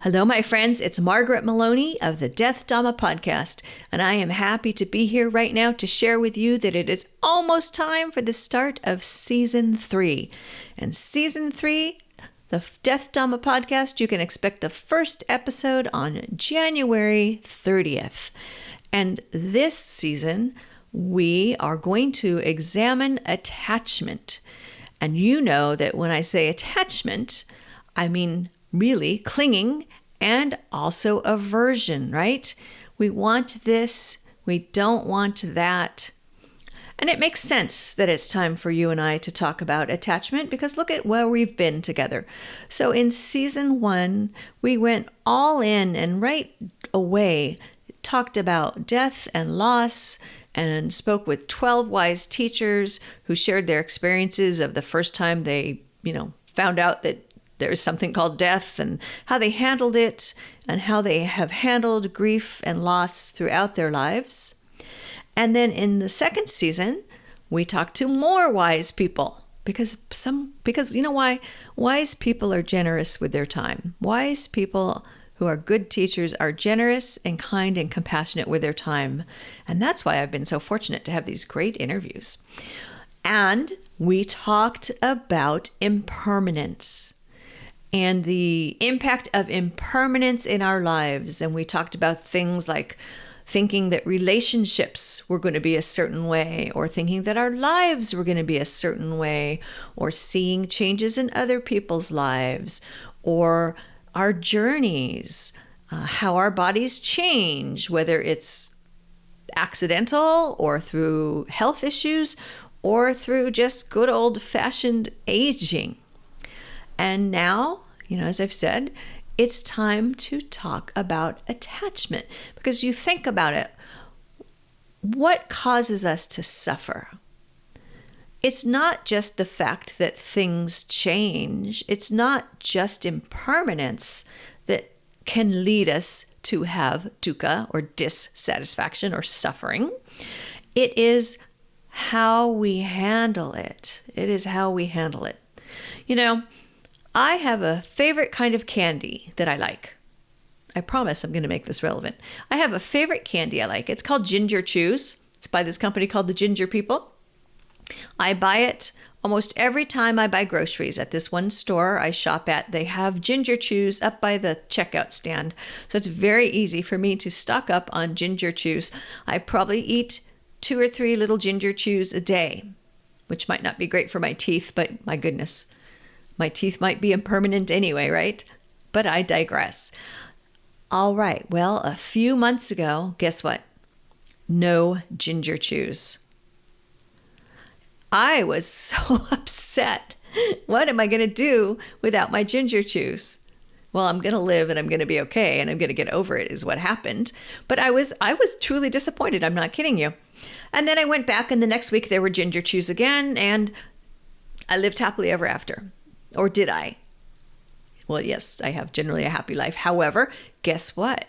Hello, my friends. It's Margaret Meloni of the Death Dhamma Podcast, and I am happy to be here right now to share with you that it is almost time for the start of Season 3. And Season 3, the Death Dhamma Podcast, you can expect the first episode on January 30th. And this season, we are going to examine attachment. And you know that when I say attachment, I mean really clinging and also aversion, right? We want this, we don't want that. And it makes sense that it's time for you and I to talk about attachment because look at where we've been together. So in Season 1, we went all in and right away talked about death and loss and spoke with 12 wise teachers who shared their experiences of the first time they, found out that there's something called death and how they handled it and how they have handled grief and loss throughout their lives. And then in the second season, we talked to more wise people because you know why? Wise people are generous with their time. Wise people who are good teachers are generous and kind and compassionate with their time. And that's why I've been so fortunate to have these great interviews. And we talked about impermanence and the impact of impermanence in our lives. And we talked about things like thinking that relationships were going to be a certain way, or thinking that our lives were going to be a certain way, or seeing changes in other people's lives, or our journeys, how our bodies change, whether it's accidental or through health issues or through just good old-fashioned aging. And now, as I've said, it's time to talk about attachment because you think about it. What causes us to suffer? It's not just the fact that things change. It's not just impermanence that can lead us to have dukkha or dissatisfaction or suffering. It is how we handle it. It is how we handle it. I have a favorite kind of candy that I like. I promise I'm going to make this relevant. I have a favorite candy I like. It's called Ginger Chews. It's by this company called the Ginger People. I buy it almost every time I buy groceries at this one store I shop at. They have Ginger Chews up by the checkout stand. So it's very easy for me to stock up on Ginger Chews. I probably eat 2 or 3 little Ginger Chews a day, which might not be great for my teeth, but my goodness. My teeth might be impermanent anyway, right? But I digress. All right. Well, a few months ago, guess what? No Ginger Chews. I was so upset. What am I going to do without my Ginger Chews? Well, I'm going to live and I'm going to be okay and I'm going to get over it is what happened. But I was truly disappointed. I'm not kidding you. And then I went back and the next week there were Ginger Chews again and I lived happily ever after. Or did I? Well, yes, I have generally a happy life. However, guess what?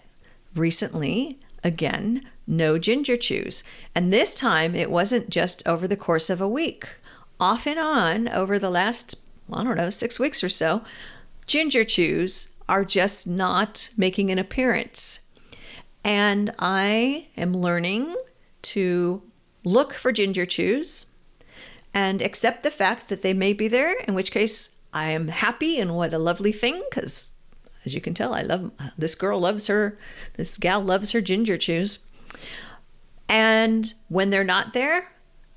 Recently, again, no Ginger Chews. And this time, it wasn't just over the course of a week. Off and on, over the last, 6 weeks or so, Ginger Chews are just not making an appearance. And I am learning to look for Ginger Chews and accept the fact that they may be there, in which case I am happy and what a lovely thing, because as you can tell, this gal loves her Ginger Chews. And when they're not there,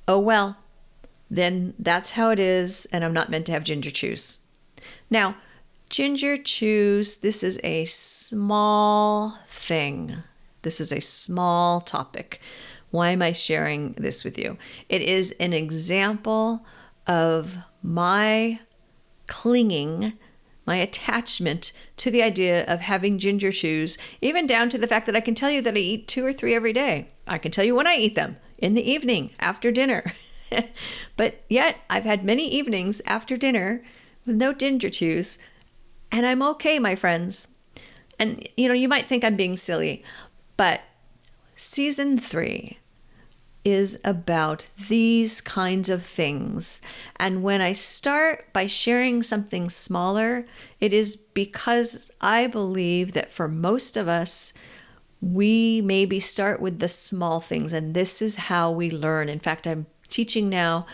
oh well, then that's how it is, and I'm not meant to have Ginger Chews. Now, Ginger Chews, this is a small thing. This is a small topic. Why am I sharing this with you? It is an example of my clinging, my attachment to the idea of having Ginger Chews, even down to the fact that I can tell you that I eat 2 or 3 every day. I can tell you when I eat them, in the evening, after dinner. But yet, I've had many evenings after dinner with no Ginger Chews, and I'm okay, my friends. And, you might think I'm being silly, but Season 3, is about these kinds of things. And when I start by sharing something smaller, it is because I believe that for most of us, we maybe start with the small things, and this is how we learn. In fact, I'm teaching now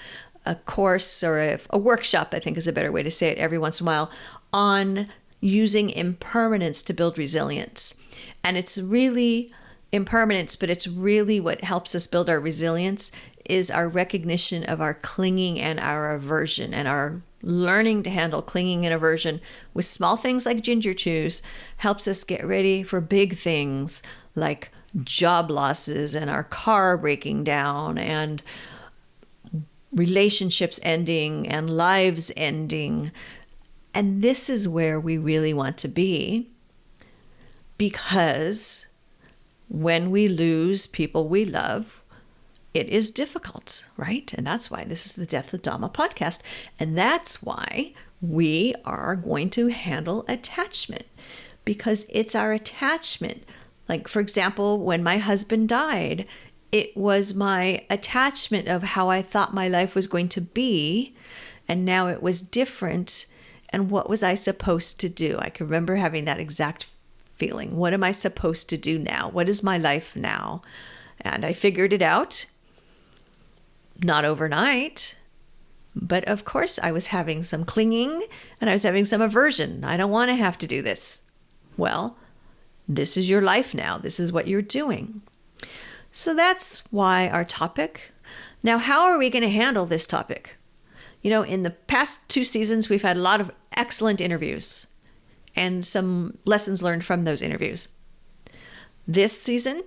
a course or a workshop, I think is a better way to say it, every once in a while, on using impermanence to build resilience. And it's really impermanence, but it's really what helps us build our resilience is our recognition of our clinging and our aversion, and our learning to handle clinging and aversion with small things like ginger chews helps us get ready for big things like job losses and our car breaking down and relationships ending and lives ending. And this is where we really want to be, because when we lose people we love, it is difficult, right? And that's why this is the Death Dhamma Podcast. And that's why we are going to handle attachment, because it's our attachment. Like, for example, when my husband died, it was my attachment of how I thought my life was going to be, and now it was different. And what was I supposed to do? I can remember having that exact feeling. What am I supposed to do now? What is my life now? And I figured it out. Not overnight, but of course I was having some clinging and I was having some aversion. I don't want to have to do this. Well, this is your life now. This is what you're doing. So that's why our topic. Now, how are we going to handle this topic? You know, in the past 2 seasons, we've had a lot of excellent interviews and some lessons learned from those interviews. This season,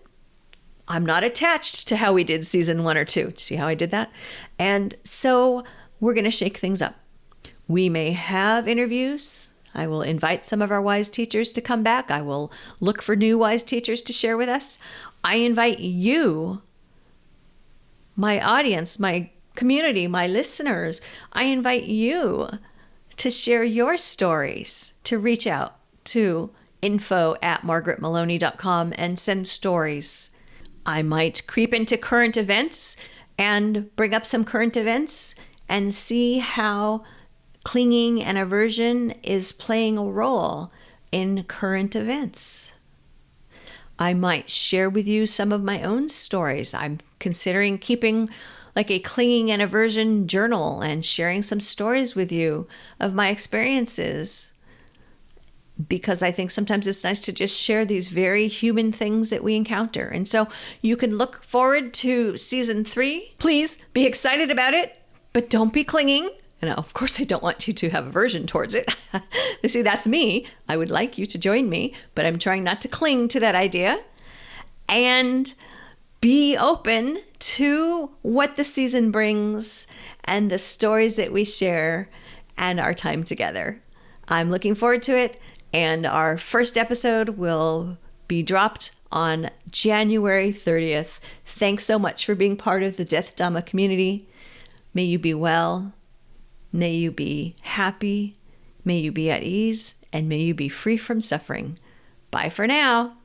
I'm not attached to how we did season 1 or 2. See how I did that? And so we're going to shake things up. We may have interviews. I will invite some of our wise teachers to come back. I will look for new wise teachers to share with us. I invite you, my audience, my community, my listeners, I invite you to share your stories, to reach out to info@margaretmeloni.com and send stories. I might creep into current events and bring up some current events and see how clinging and aversion is playing a role in current events. I might share with you some of my own stories. I'm considering keeping like a clinging and aversion journal and sharing some stories with you of my experiences, because I think sometimes it's nice to just share these very human things that we encounter. And so you can look forward to season 3. Please be excited about it, but don't be clinging. And of course, I don't want you to have aversion towards it. You see, that's me. I would like you to join me, but I'm trying not to cling to that idea. And be open to what the season brings and the stories that we share and our time together. I'm looking forward to it. And our first episode will be dropped on January 30th. Thanks so much for being part of the Death Dhamma community. May you be well. May you be happy. May you be at ease. And may you be free from suffering. Bye for now.